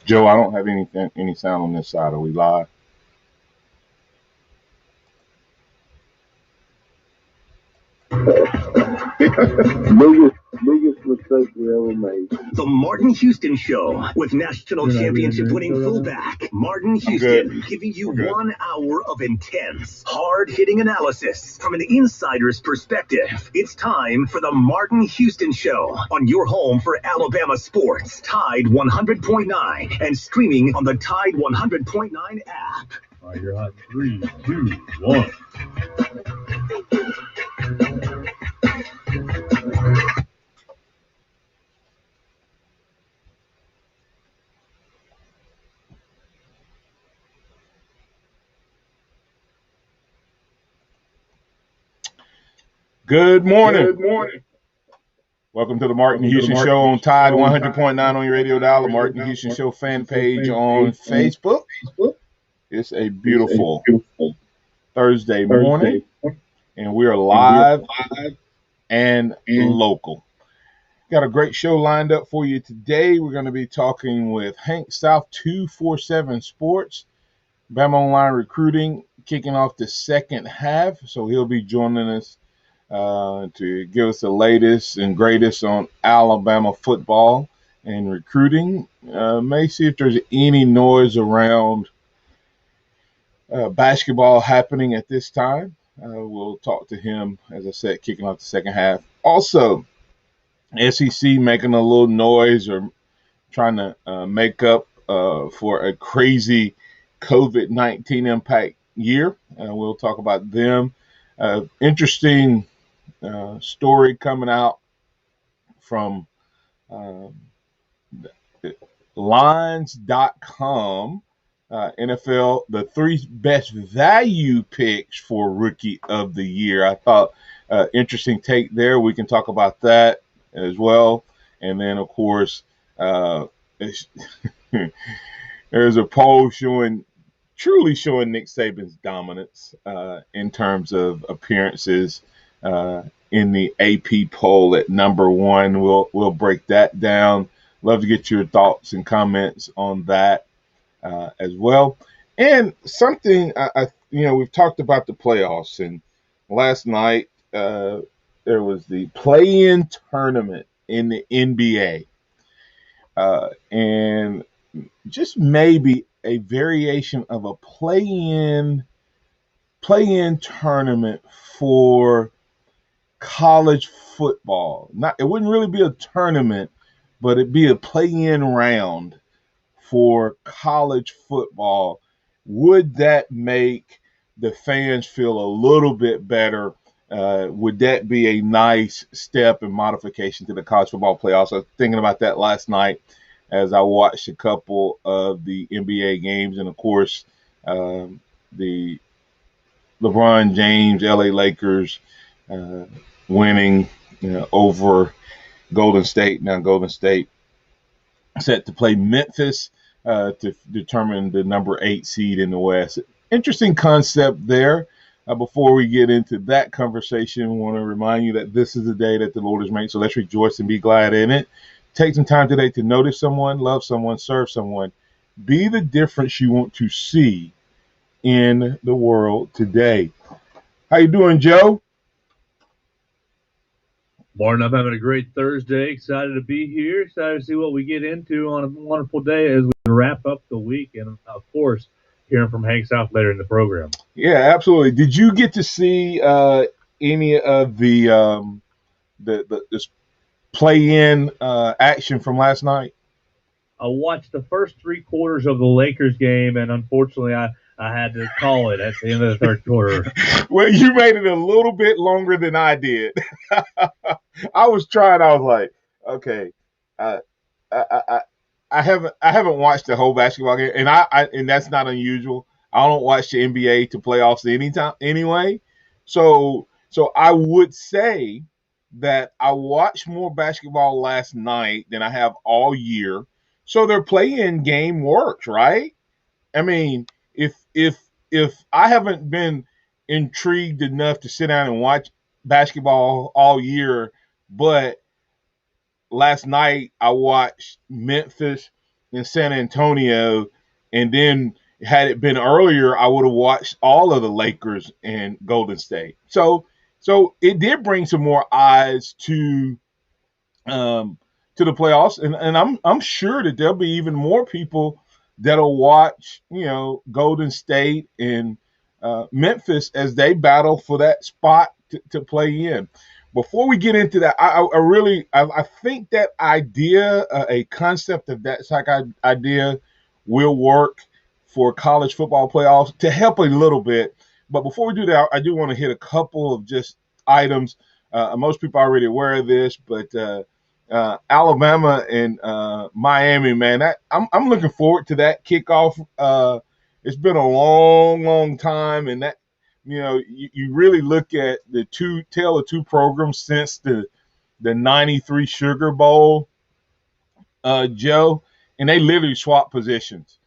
Joe, I don't have any sound on this side. Are we live? biggest mistake we ever made. The Martin Houston Show with national championship winning fullback Martin Houston, giving you 1 hour of intense, hard hitting analysis from an insider's perspective. It's time for the Martin Houston Show on your home for Alabama sports, Tide 100.9, and streaming on the Tide 100.9 app. All right, you're hot. 3, 2, 1. Good morning. Good morning. Welcome to the Martin Houston Show on Tide 100.9 on your radio dial, the Martin Houston Show fan page on Facebook. It's a beautiful Thursday morning, and we are live and local. Got a great show lined up for you today. We're going to be talking with Hank South 247 Sports, Bama Online Recruiting, kicking off the second half. So he'll be joining us to give us the latest and greatest on Alabama football and recruiting. May see if there's any noise around basketball happening at this time. We'll talk to him, as I said, kicking off the second half. Also, SEC making a little noise or trying to make up for a crazy COVID-19 impact year. We'll talk about them. Interesting story coming out from lines.com. NFL, the 3 best value picks for Rookie of the Year. I thought interesting take there. We can talk about that as well. And then, of course, there's a poll truly showing Nick Saban's dominance in terms of appearances in the AP poll at number 1. We'll break that down. Love to get your thoughts and comments on that as well. And something we've talked about the playoffs, and last night there was the play-in tournament in the NBA, and just maybe a variation of a play-in tournament for college football. It wouldn't really be a tournament, but it'd be a play-in round for college football. Would that make the fans feel a little bit better? Would that be a nice step and modification to the college football playoffs? I was thinking about that last night as I watched a couple of the NBA games, and of course, the LeBron James, LA Lakers winning over Golden State. Now Golden State set to play Memphis to determine the number 8 seed in the West. Interesting concept there. Before we get into that conversation, I want to remind you that this is the day that the Lord has made, so let's rejoice and be glad in it. Take some time today to notice someone, love someone, serve someone. Be the difference you want to see in the world today. How you doing, Joe? Martin, I'm having a great Thursday. Excited to be here. Excited to see what we get into on a wonderful day as we wrap up the week. And, of course, hearing from Hank South later in the program. Yeah, absolutely. Did you get to see any of the play-in action from last night? I watched the first 3 quarters of the Lakers game, and unfortunately I had to call it at the end of the third quarter. Well, you made it a little bit longer than I did. I was trying. I was like, okay, I haven't watched the whole basketball game, and and that's not unusual. I don't watch the NBA to playoffs anytime anyway. So I would say that I watched more basketball last night than I have all year. So their play-in game works, right? I mean, if I haven't been intrigued enough to sit down and watch basketball all year, but last night I watched Memphis in San Antonio, and then had it been earlier, I would have watched all of the Lakers and Golden State. So it did bring some more eyes um, to the playoffs, and I'm sure that there'll be even more people that'll watch, Golden State and Memphis as they battle for that spot to play in. Before we get into that, I think that idea, a concept of that type of idea, will work for college football playoffs to help a little bit. But before we do that, I do want to hit a couple of just items. Most people are already aware of this, but Alabama and Miami, man, I'm looking forward to that kickoff. It's been a long, long time, and that you really look at the tale of two programs since the '93 Sugar Bowl, Joe, and they literally swapped positions.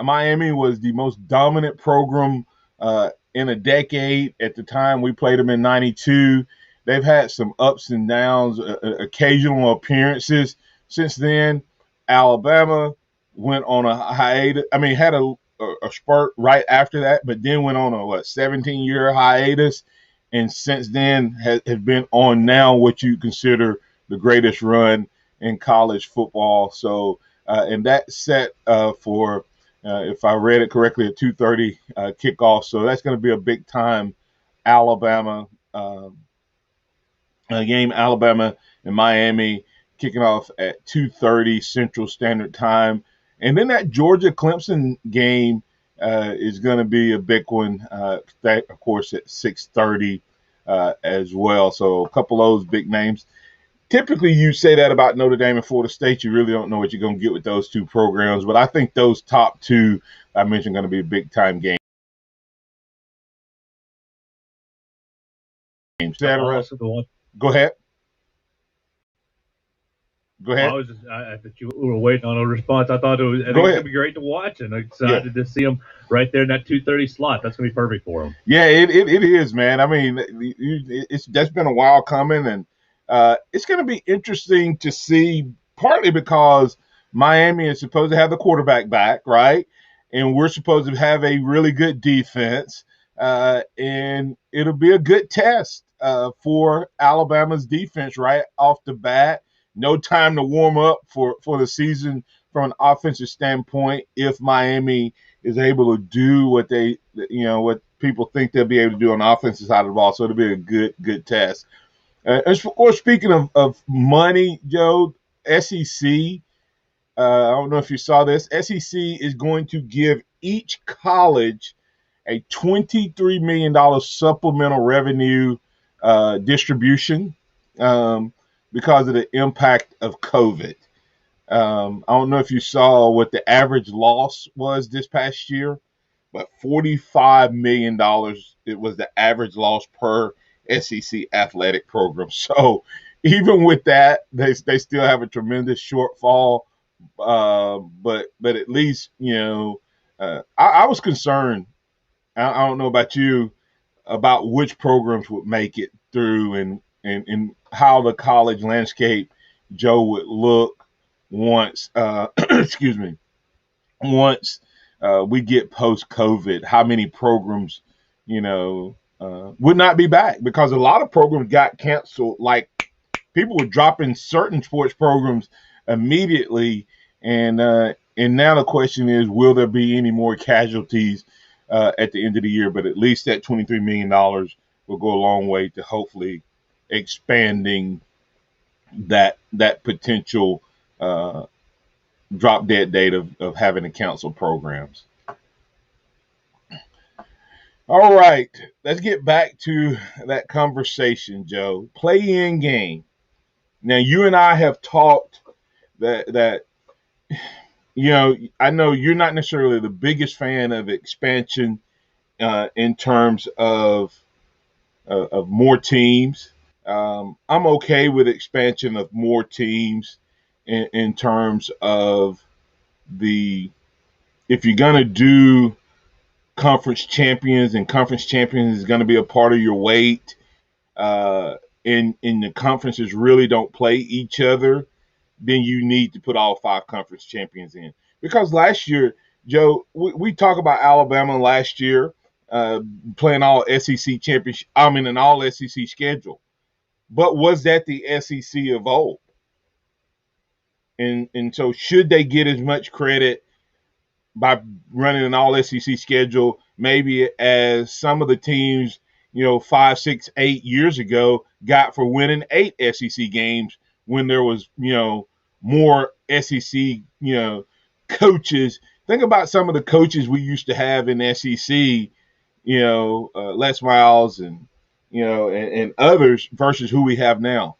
Miami was the most dominant program in a decade at the time we played them in '92. They've had some ups and downs, occasional appearances since then. Alabama went on a hiatus. I mean, had a spurt right after that, but then went on a 17-year hiatus, and since then has been on now what you consider the greatest run in college football. So, and that set for if I read it correctly, a 2:30 kickoff. So that's going to be a big time Alabama game. Alabama and Miami kicking off at 2:30 Central Standard Time. And then that Georgia Clemson game is going to be a big one, that, of course, at 6:30 as well. So a couple of those big names. Typically, you say that about Notre Dame and Florida State. You really don't know what you're going to get with those two programs. But I think those top two I mentioned are going to be a big-time game. Go ahead. Go ahead. I thought you were waiting on a response. I think it's going to be great to watch, and I'm excited to see them right there in that 2:30 slot. That's going to be perfect for them. Yeah, it is, man. I mean, that's been a while coming, and it's going to be interesting to see, partly because Miami is supposed to have the quarterback back, right? And we're supposed to have a really good defense, and it'll be a good test for Alabama's defense right off the bat. No time to warm up for the season from an offensive standpoint if Miami is able to do what what people think they'll be able to do on the offensive side of the ball. So it'll be a good test. Of course, speaking of money, Joe, SEC, I don't know if you saw this, SEC is going to give each college a $23 million supplemental revenue distribution because of the impact of COVID. I don't know if you saw what the average loss was this past year, but $45 million it was the average loss per SEC athletic program. So even with that, they still have a tremendous shortfall. But at least, I was concerned. I don't know about you, about which programs would make it through and how the college landscape, Joe, would look once excuse me, once we get post-COVID, how many programs, would not be back, because a lot of programs got canceled. Like, people were dropping certain sports programs immediately, and now the question is, will there be any more casualties at the end of the year? But at least that $23 million will go a long way to hopefully expanding that potential drop dead date of having to cancel programs. All right, let's get back to that conversation, Joe. Play-in game. Now, you and I have talked that I know you're not necessarily the biggest fan of expansion in terms of more teams. I'm okay with expansion of more teams in terms of if you're going to do conference champions, and conference champions is going to be a part of your weight, and the conferences really don't play each other. then you need to put all 5 conference champions in. Because last year, Joe, we talk about Alabama last year playing all SEC championship. I mean, an all SEC schedule. But was that the SEC of old? And so should they get as much credit by running an all SEC schedule maybe as some of the teams, 5, 6, 8 years ago got for winning 8 SEC games when there was, more SEC, coaches. Think about some of the coaches we used to have in SEC, Les Miles and others versus who we have now.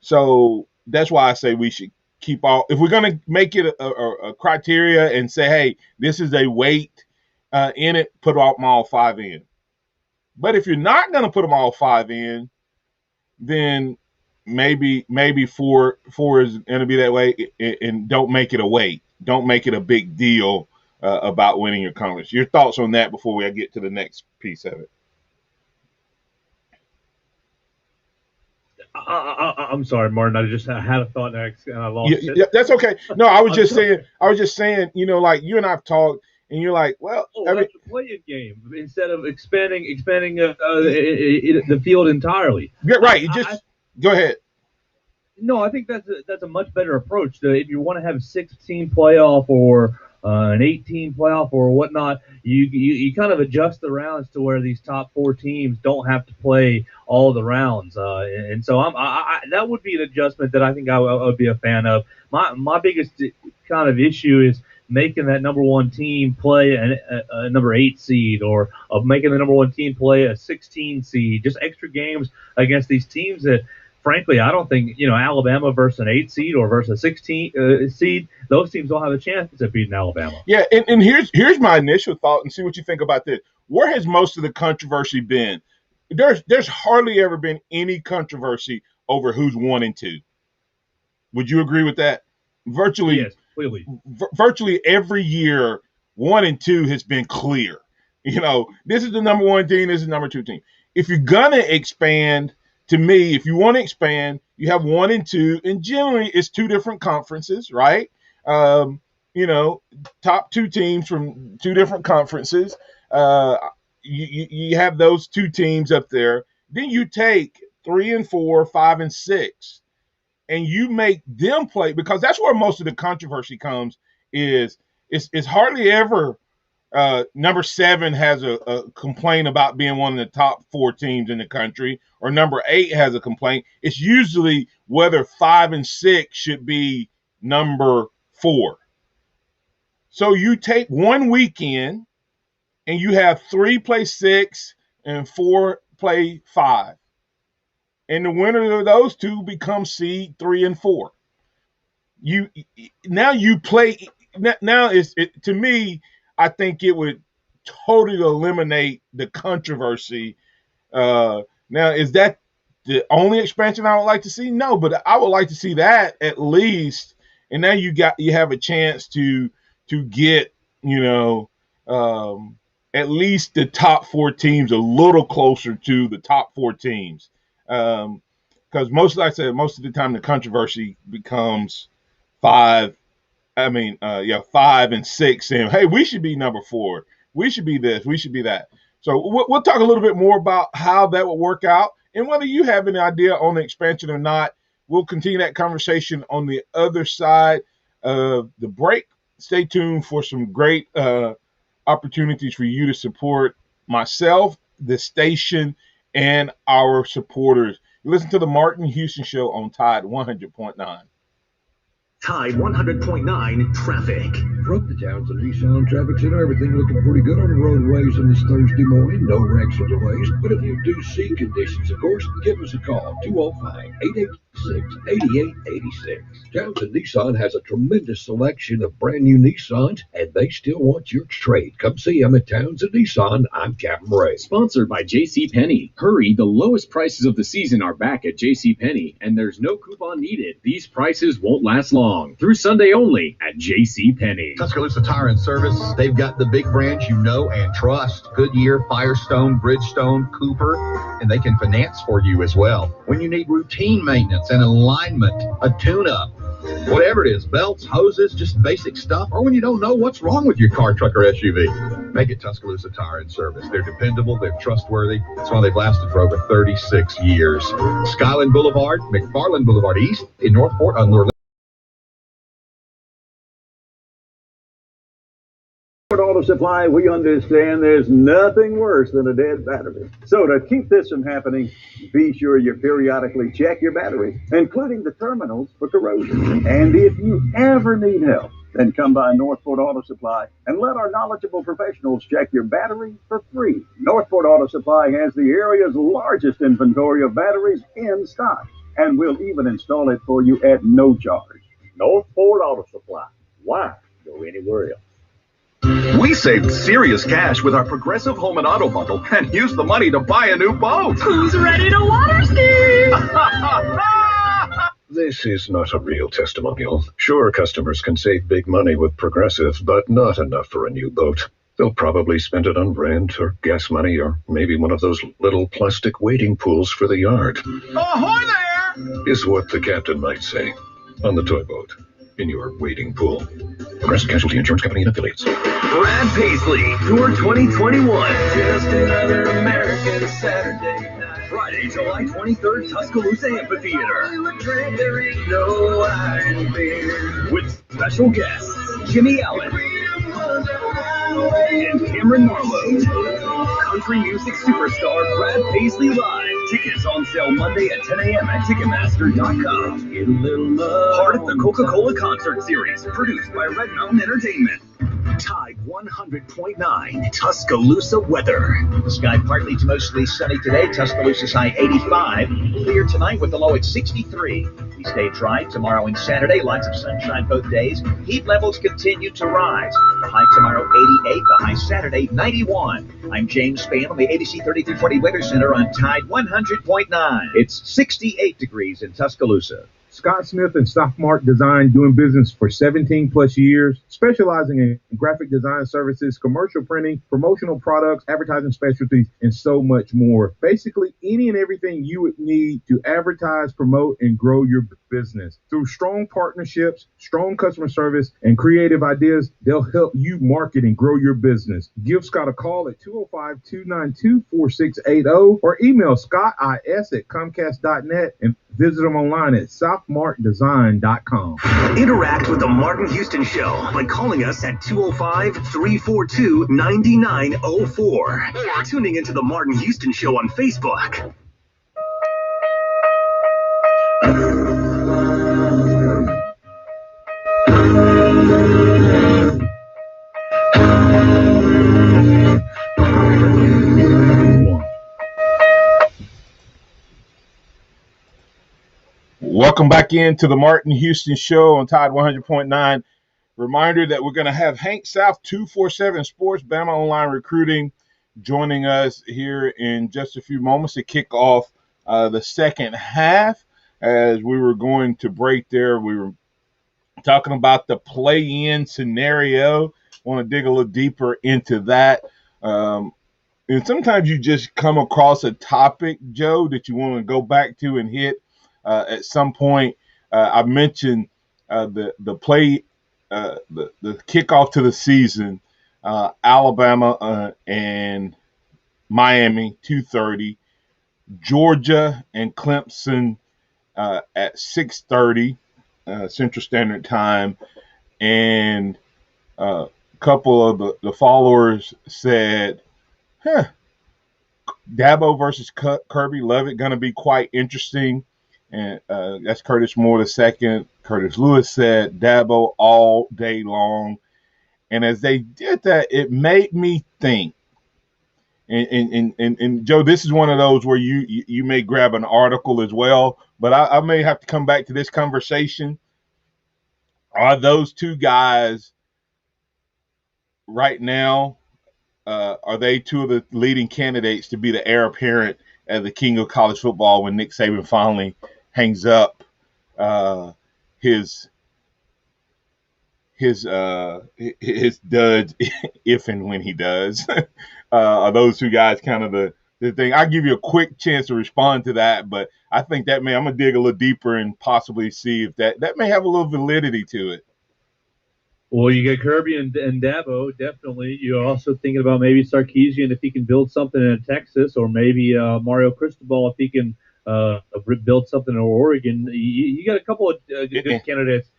So that's why I say we should keep all. If we're going to make it a criteria and say, hey, this is a weight in it, put them all 5 in. But if you're not going to put them all 5 in, then maybe 4 is going to be that way, and don't make it a weight. Don't make it a big deal about winning your conference. Your thoughts on that before we get to the next piece of it? I'm sorry, Martin. I had a thought next and I lost it. Yeah, that's okay. No, I was just saying, like you and I've talked, and you're like, well, that's a play-in game instead of expanding the field entirely. Yeah, right. Go ahead. No, I think that's a much better approach. If you want to have a 16 playoff or an 18 playoff or whatnot, you kind of adjust the rounds to where these top 4 teams don't have to play all the rounds, and so that would be an adjustment that I think I would be a fan of. My biggest kind of issue is making that number 1 team play a number 8 seed, or making the number 1 team play a 16 seed, just extra games against these teams that, frankly, I don't think, Alabama versus an 8 seed or versus a 16 seed, those teams don't have a chance of beating Alabama. Yeah, and here's my initial thought, and see what you think about this. Where has most of the controversy been? There's hardly ever been any controversy over who's 1 and 2. Would you agree with that? Virtually, yes, clearly. Virtually every year, 1 and 2 has been clear. This is the number 1 team, this is the number 2 team. If you're gonna expand, to me, if you want to expand, you have 1 and 2, and generally it's 2 different conferences, right? Top 2 teams from 2 different conferences. You have those 2 teams up there. Then you take 3 and 4, 5 and 6, and you make them play, because that's where most of the controversy comes. It's hardly ever number 7 has a complaint about being one of the top 4 teams in the country, or number 8 has a complaint. It's usually whether 5 and 6 should be number 4. So you take 1 weekend and you have 3 play 6 and 4 play 5. And the winner of those 2 becomes seed 3 and 4. Now you play. Now to me, I think it would totally eliminate the controversy. Now, is that the only expansion I would like to see? No, but I would like to see that at least. And now you have a chance to get at least the top 4 teams a little closer to the top 4 teams. Because like I said, most of the time the controversy becomes 5 and 6 saying, hey, we should be number 4. We should be this. We should be that. So we'll talk a little bit more about how that will work out, and whether you have an idea on the expansion or not. We'll continue that conversation on the other side of the break. Stay tuned for some great opportunities for you to support myself, the station, and our supporters. Listen to the Martin Houston Show on Tide 100.9. Tide 100.9 traffic. From the Townsend Nissan Traffic Center, everything looking pretty good on the roadways on this Thursday morning. No wrecks or delays. But if you do see conditions, of course, give us a call. 205-886-8886. Townsend Nissan has a tremendous selection of brand new Nissans, and they still want your trade. Come see them at Townsend Nissan. I'm Captain Ray. Sponsored by JCPenney. Hurry, the lowest prices of the season are back at JCPenney, and there's no coupon needed. These prices won't last long. Through Sunday only at JCPenney. Tuscaloosa Tire and Service, they've got the big brands you know and trust. Goodyear, Firestone, Bridgestone, Cooper, and they can finance for you as well. When you need routine maintenance and alignment, a tune-up, Whatever it is, belts, hoses, just basic stuff, or when you don't know what's wrong with your car, truck, or SUV. Make it Tuscaloosa Tire and Service. They're dependable, they're trustworthy. That's why they've lasted for over 36 years. Skyland Boulevard, McFarland Boulevard East in Northport on North Auto Supply, we understand there's nothing worse than a dead battery. So to keep this from happening, be sure you periodically check your batteries, including the terminals for corrosion. And if you ever need help, then come by Northport Auto Supply and let our knowledgeable professionals check your battery for free. Northport Auto Supply has the area's largest inventory of batteries in stock, and we'll even install it for you at no charge. Northport Auto Supply. Why go anywhere else? We saved serious cash with our Progressive Home and Auto Bundle and used the money to buy a new boat. Who's ready to water ski? This is not a real testimonial. Sure, customers can save big money with Progressive, but not enough for a new boat. They'll probably spend it on rent or gas money or maybe one of those little plastic wading pools for the yard. Ahoy there! Is what the captain might say on the toy boat in your wading pool. Progressive Casualty Insurance Company and Affiliates. Brad Paisley, Tour 2021. Just another American Saturday night. Friday, July 23rd, Tuscaloosa Amphitheater. There ain't no iron beer. With special guests, Jimmy Allen and Cameron Marlowe. Country music superstar Brad Paisley Live. Tickets on sale Monday at 10 a.m. at Ticketmaster.com. Get a little love. Part of the Coca-Cola Concert Series, produced by Red Mountain Entertainment. Tide 100.9 Tuscaloosa weather. The sky partly to mostly sunny today. Tuscaloosa's high 85. Clear tonight with the low at 63. We stay dry tomorrow and Saturday. Lots of sunshine both days. Heat levels continue to rise. The high tomorrow 88. The high Saturday 91. I'm James Spann on the ABC 3340 Weather Center on Tide 100.9. It's 68 degrees in Tuscaloosa. Scott Smith and Sophomart Design, doing business for 17 plus years, specializing in graphic design services, commercial printing, promotional products, advertising specialties, and so much more. Basically, any and everything you would need to advertise, promote, and grow your business. Through strong partnerships, strong customer service, and creative ideas, they'll help you market and grow your business. Give Scott a call at 205-292-4680 or email scottis@comcast.net and visit them online at sophmartdesign.com. Interact with the Martin Houston Show by calling us at 205-342-9904 or tuning into the Martin Houston Show on Facebook. Welcome back into the Martin Houston Show on Tide 100.9. Reminder that we're going to have Hank South 247 Sports, Bama Online Recruiting, joining us here in just a few moments to kick off the second half. As we were going to break there, we were talking about the play-in scenario. Want to dig a little deeper into that. And sometimes you just come across a topic, Joe, that you want to go back to and hit. At some point, I mentioned the kickoff to the season, Alabama and Miami 2:30, Georgia and Clemson at 6:30 Central Standard Time, and a couple of the followers said, Dabo versus Kirby, love it, going to be quite interesting. And that's Curtis Moore II. Curtis Lewis said Dabo all day long. And as they did that, it made me think. And Joe, this is one of those where you may grab an article as well, but I may have to come back to this conversation. Are those two guys right now, are they two of the leading candidates to be the heir apparent as the king of college football when Nick Saban finally hangs up his duds, if and when he does? Are those two guys kind of the thing. I'll give you a quick chance to respond to that, but I think that I'm gonna dig a little deeper and possibly see if that may have a little validity to it. Well, you get Kirby and Dabo, definitely. You're also thinking about maybe Sarkisian if he can build something in Texas, or maybe Mario Cristobal if he can build something in Oregon. You got a couple of good candidates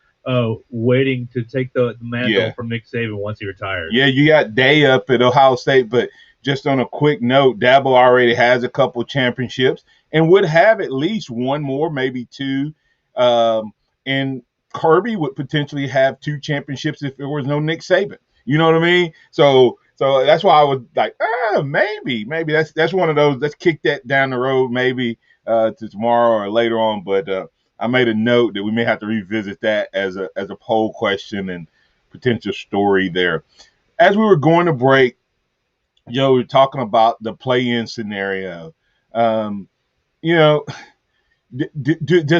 waiting to take the mantle from Nick Saban once he retires. Yeah, you got Day up at Ohio State, but just on a quick note, Dabo already has a couple championships and would have at least one more, maybe two. And Kirby would potentially have 2 championships if there was no Nick Saban. You know what I mean? So that's why I was like, maybe that's one of those. Let's kick that down the road, maybe to tomorrow or later on. But I made a note that we may have to revisit that as a poll question and potential story there. As we were going to break, Joe, we were talking about the play-in scenario. Does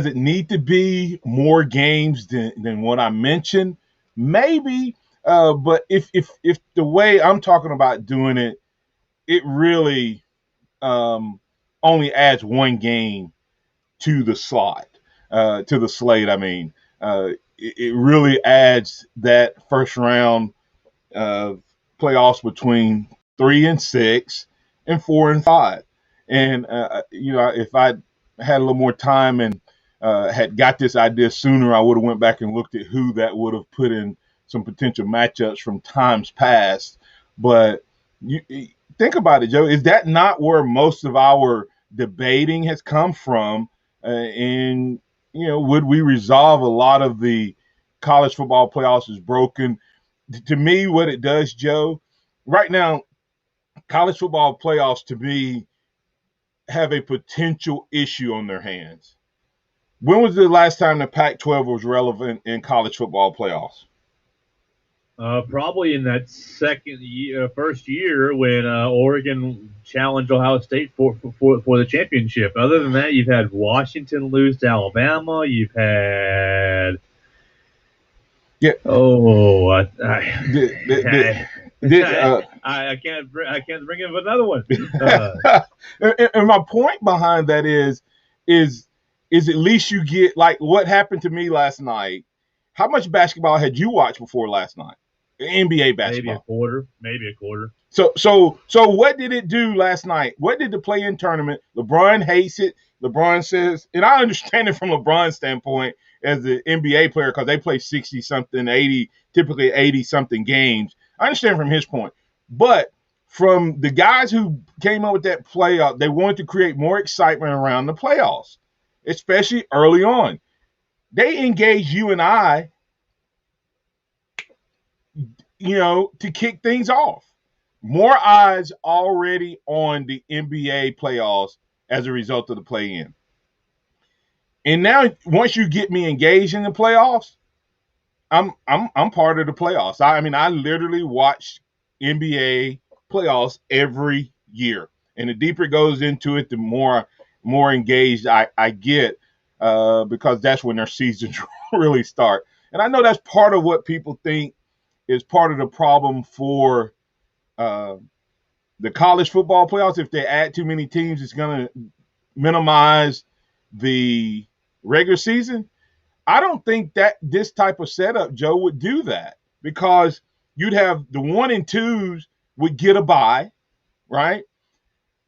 it need to be more games than what I mentioned? Maybe, but if the way I'm talking about doing it, it really only adds 1 game to the slot, to the slate. I mean, it really adds that first round playoffs between 3 and 6 and 4 and 5. And if I had a little more time and had got this idea sooner, I would have went back and looked at who that would have put in some potential matchups from times past. But you think about it, Joe. Is that not where most of our debating has come from? And would we resolve a lot of the college football playoffs is broken? To me, what it does, Joe, right now, college football playoffs to me have a potential issue on their hands. When was the last time the Pac-12 was relevant in college football playoffs? Probably in that first year when Oregon challenged Ohio State for the championship. Other than that, you've had Washington lose to Alabama. You've had I can't bring up another one. And my point behind that is at least you get like what happened to me last night. How much basketball had you watched before last night? NBA basketball. Maybe a quarter. So what did it do last night? What did the play-in tournament? LeBron hates it. LeBron says, and I understand it from LeBron's standpoint as the NBA player because they play 60-something, 80, typically 80-something games. I understand from his point. But from the guys who came up with that playoff, they wanted to create more excitement around the playoffs, especially early on. They engaged you and I, to kick things off. More eyes already on the NBA playoffs as a result of the play-in. And now, once you get me engaged in the playoffs, I'm part of the playoffs. I literally watch NBA playoffs every year, and the deeper it goes into it, the more engaged I get because that's when their seasons really start. And I know that's part of what people think is part of the problem for the college football playoffs. If they add too many teams, it's going to minimize the regular season. I don't think that this type of setup, Joe, would do that because you'd have the 1 and 2s would get a bye, right?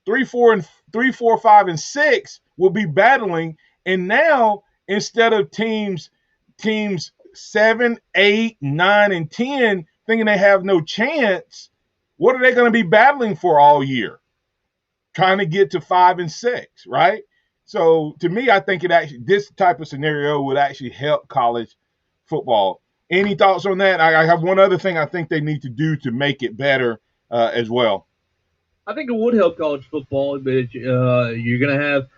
3, 4, 5, and 6 will be battling. And now instead of teams 7, 8, 9, and 10 thinking they have no chance, what are they going to be battling for all year? Trying to get to 5 and 6, right? So to me, I think this type of scenario would actually help college football. Any thoughts on that? I have one other thing I think they need to do to make it better as well. I think it would help college football, but you're going to have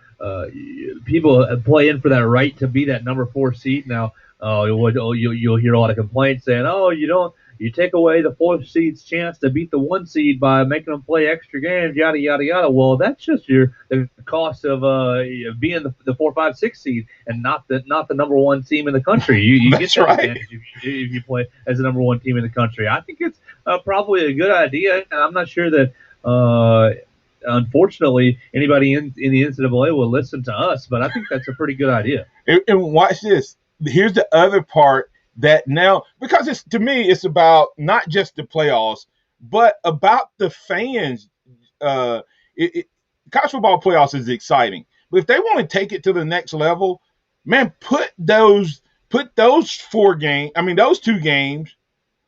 people play in for that right to be that number 4 seed. Now, you'll hear a lot of complaints saying, you take away the 4th seed's chance to beat the 1 seed by making them play extra games, yada, yada, yada. Well, that's just the cost of being the 4, 5, 6 seed and not the number 1 team in the country. You get that advantage if you play as the number 1 team in the country. I think it's probably a good idea, and I'm not sure that unfortunately, anybody in the NCAA will listen to us. But I think that's a pretty good idea. And watch this. Here's the other part that now, because to me, it's about not just the playoffs, but about the fans. College football playoffs is exciting, but if they want to take it to the next level, man, put those 2 games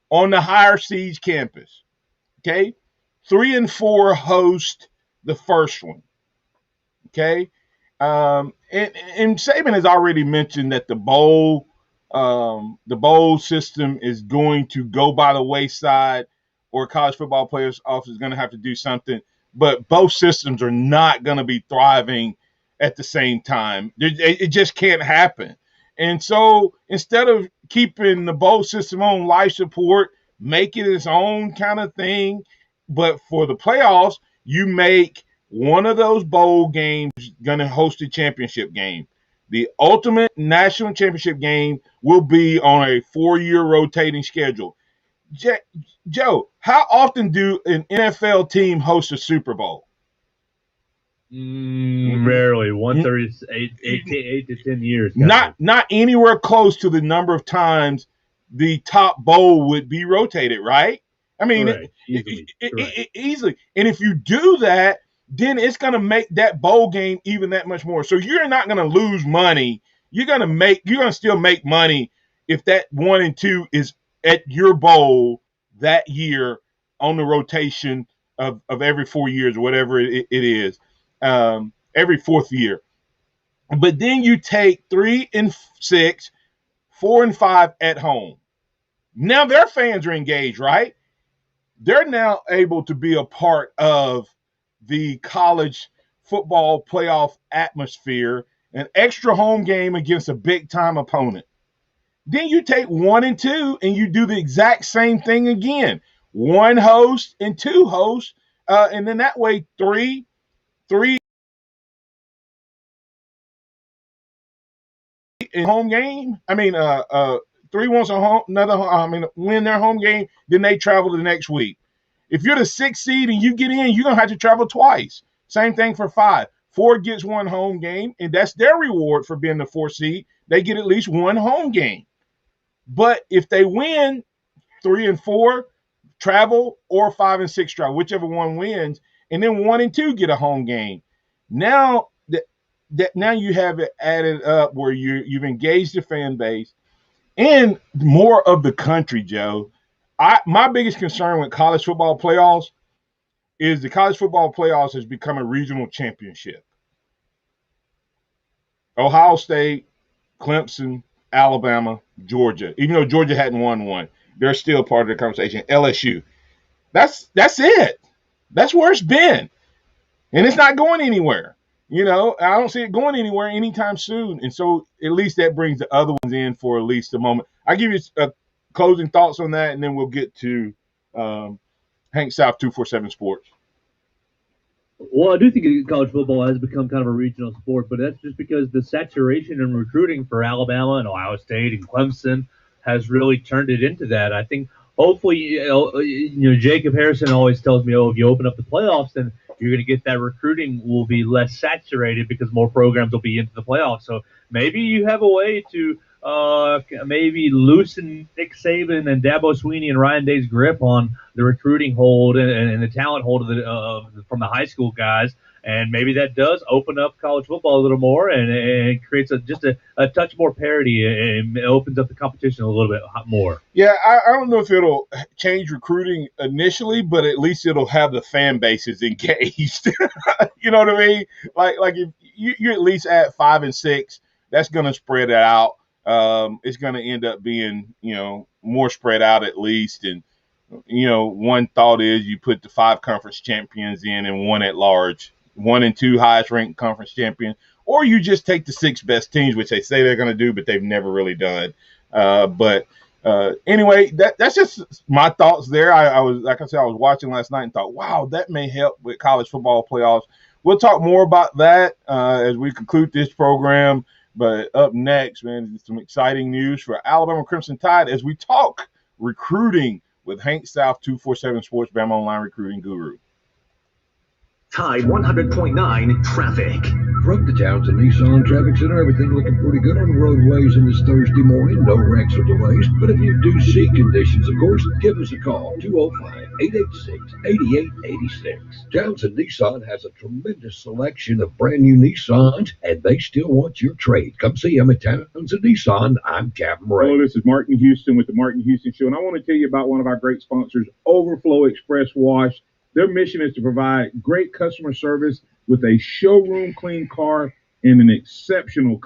on the higher siege campus. Okay, 3 and 4 host the first one. Okay, and Saban has already mentioned that the bowl system is going to go by the wayside, or college football players office is going to have to do something. But both systems are not going to be thriving at the same time. It just can't happen. And so instead of keeping the bowl system on life support, make it its own kind of thing. But for the playoffs, you make one of those bowl games going to host a championship game. The ultimate national championship game will be on a 4-year rotating schedule. Joe, how often do an NFL team host a Super Bowl? Rarely. 8 to 10 years. Not anywhere close to the number of times the top bowl would be rotated, right? I mean, easily. And if you do that, then it's going to make that bowl game even that much more. So you're not going to lose money. You're going to still make money if that 1 and 2 is at your bowl that year on the rotation of every 4 years or whatever it is, every 4th year. But then you take 3 and 6, 4 and 5 at home. Now their fans are engaged, right? They're now able to be a part of the college football playoff atmosphere, an extra home game against a big-time opponent. Then you take 1 and 2 and you do the exact same thing again. 1 host and 2 hosts, and then that way 3 in home game. I mean, 3 wants a home, win their home game, then they travel the next week. If you're the 6th seed and you get in, you're gonna have to travel twice. Same thing for 5. 4 gets 1 home game, and that's their reward for being the 4th seed. They get at least 1 home game. But if they win, 3 and 4 travel, or 5 and 6 travel, whichever one wins, and then 1 and 2 get a home game. Now now you have it added up where you've engaged the fan base and more of the country, Joe. My biggest concern with college football playoffs is the college football playoffs has become a regional championship. Ohio State, Clemson, Alabama, Georgia. Even though Georgia hadn't won one, they're still part of the conversation. LSU. That's it. That's where it's been. And it's not going anywhere. I don't see it going anywhere anytime soon. And so at least that brings the other ones in for at least a moment. I'll give you closing thoughts on that, and then we'll get to Hank South 247 Sports. Well, I do think college football has become kind of a regional sport, but that's just because the saturation in recruiting for Alabama and Ohio State and Clemson has really turned it into that. I think hopefully, Jacob Harrison always tells me, if you open up the playoffs, then you're going to get that recruiting will be less saturated because more programs will be into the playoffs. So maybe you have a way to maybe loosen Nick Saban and Dabo Swinney and Ryan Day's grip on the recruiting hold and the talent hold from the high school guys. And maybe that does open up college football a little more and creates just a touch more parity and opens up the competition a little bit more. Yeah, I don't know if it'll change recruiting initially, but at least it'll have the fan bases engaged. You know what I mean? Like if you're at least at 5 and 6, that's going to spread it out. It's going to end up being, more spread out at least. And, one thought is you put the 5 conference champions in and 1 at large. 1 and 2 highest ranked conference champion, or you just take the 6 best teams, which they say they're going to do, but they've never really done. Anyway, that's just my thoughts there. I was watching last night and thought, wow, that may help with college football playoffs. We'll talk more about that as we conclude this program. But up next, man, some exciting news for Alabama Crimson Tide as we talk recruiting with Hank South 247 Sports, Bama Online recruiting guru. Tide 100.9 traffic. From the Townsend Nissan Traffic Center, everything looking pretty good on the roadways on this Thursday morning. No wrecks or delays. But if you do see conditions, of course, give us a call. 205-886-8886. Townsend Nissan has a tremendous selection of brand new Nissans, and they still want your trade. Come see them at Townsend Nissan. I'm Captain Ray. Hello, this is Martin Houston with the Martin Houston Show, and I want to tell you about one of our great sponsors, Overflow Express Wash. Their mission is to provide great customer service with a showroom clean car and an exceptional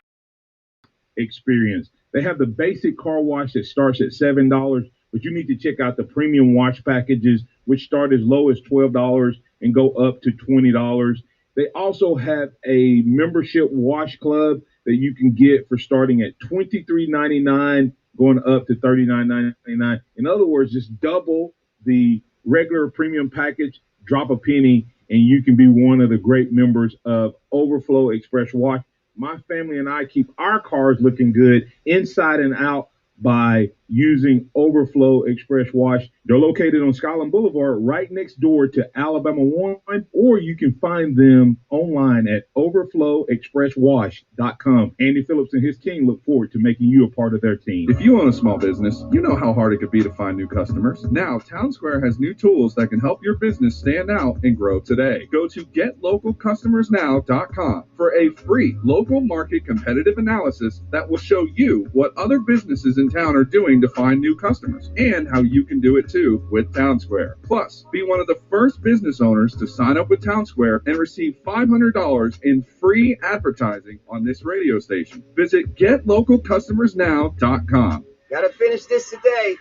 experience. They have the basic car wash that starts at $7, but you need to check out the premium wash packages, which start as low as $12 and go up to $20. They also have a membership wash club that you can get for starting at $23.99, going up to $39.99. In other words, just double the regular premium package, drop a penny, and you can be one of the great members of Overflow Express Wash. My family and I keep our cars looking good inside and out by using Overflow Express Wash. They're located on Skyland Boulevard right next door to Alabama 1, or you can find them online at overflowexpresswash.com. Andy Phillips and his team look forward to making you a part of their team. If you own a small business, you know how hard it could be to find new customers. Now, Town Square has new tools that can help your business stand out and grow today. Go to getlocalcustomersnow.com for a free local market competitive analysis that will show you what other businesses in town are doing to find new customers and how you can do it too with Town Square. Plus, be one of the first business owners to sign up with Town Square and receive $500 in free advertising on this radio station. Visit getlocalcustomersnow.com. Gotta finish this today.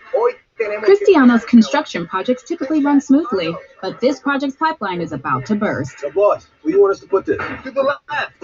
Cristiano's construction projects typically run smoothly, but this project's pipeline is about to burst. So, boss, where you want us to put this? To the left.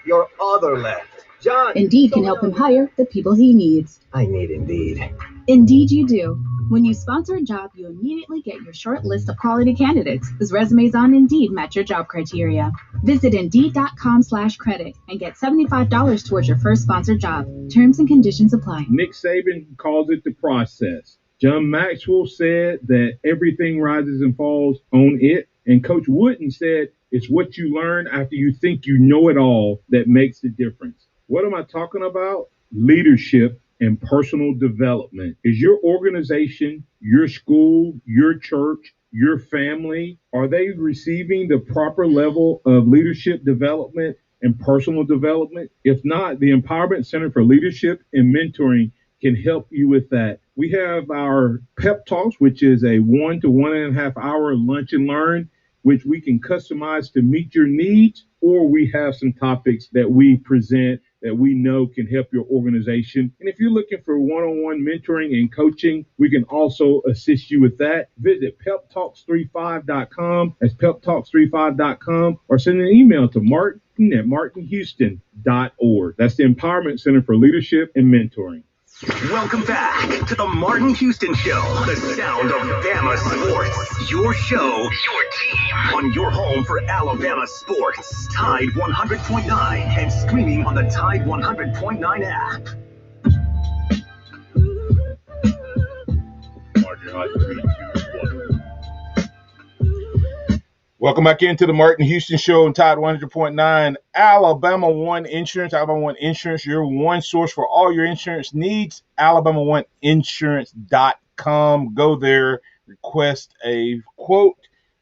Your other left. John. Indeed can help him hire the people he needs. I need Indeed. Indeed you do. When you sponsor a job, you immediately get your short list of quality candidates whose resumes on Indeed match your job criteria. Visit Indeed.com/credit and get $75 towards your first sponsored job. Terms and conditions apply. Nick Saban calls it the process. John Maxwell said that everything rises and falls on it. And Coach Wooden said it's what you learn after you think you know it all that makes the difference. What am I talking about? Leadership and personal development. Is your organization, your school, your church, your family, are they receiving the proper level of leadership development and personal development? If not, the Empowerment Center for Leadership and Mentoring can help you with that. We have our pep talks, which is a 1 to 1.5 hour lunch and learn, which we can customize to meet your needs, or we have some topics that we present that we know can help your organization. And if you're looking for one-on-one mentoring and coaching, we can also assist you with that. Visit peptalks35.com. That's peptalks35.com, or send an email to martin@martinhouston.org. That's the Empowerment Center for Leadership and Mentoring. Welcome back to the Martin Houston Show, the sound of Bama sports. Your show, your team, on your home for Alabama sports. Tide 100.9 and streaming on the Tide 100.9 app. Welcome back into the Martin Houston Show on Tide 100.9. Alabama One Insurance. Alabama One Insurance, your one source for all your insurance needs. AlabamaOneInsurance.com. Go there, request a quote.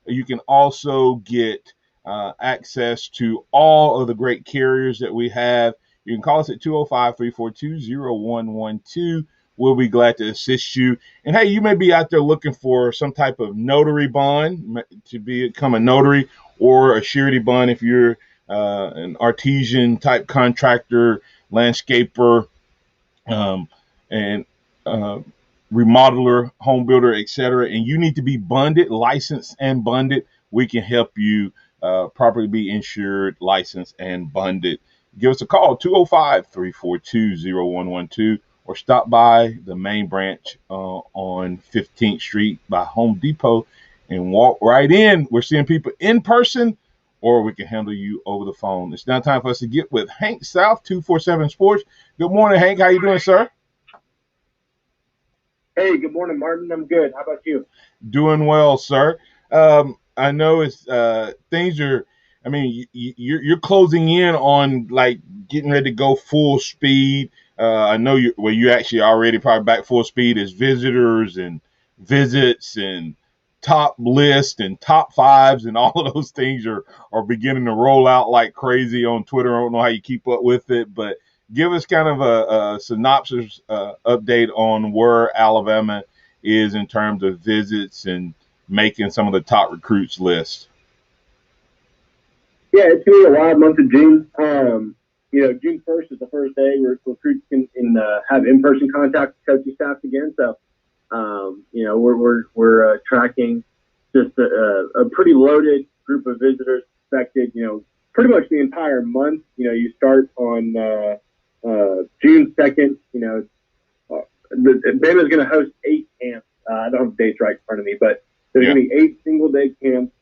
You can also get access to all of the great carriers that we have. You can call us at 205-342-0112. We'll be glad to assist you. And hey, you may be out there looking for some type of notary bond to become a notary, or a surety bond if you're an artisan type contractor, landscaper, and remodeler, home builder, etc. And you need to be bonded, licensed and bonded. We can help you properly be insured, licensed, and bonded. Give us a call, 205-342-0112. Or stop by the main branch on 15th Street by Home Depot and walk right in. We're seeing people in person, or we can handle you over the phone. It's now time for us to get with Hank South, 247 Sports. Good morning, Hank. How you doing, sir? Hey, good morning, Martin. I'm good. How about you? Doing well, sir. I know it's things are. I mean, you're closing in on like getting ready to go full speed. I know you actually already probably back full speed as visitors and visits and top list and top fives and all of those things are beginning to roll out like crazy on Twitter. I don't know how you keep up with it, but give us kind of a synopsis update on where Alabama is in terms of visits and making some of the top recruits list. Yeah, it's going to be a wild month of June. June 1st is the first day where recruits can have in-person contact with coaching staff again. So, we're tracking just a pretty loaded group of visitors expected, pretty much the entire month. You start on June 2nd. Bama's going to host 8 camps. I don't have the dates right in front of me, but there's going to be 8 single-day camps.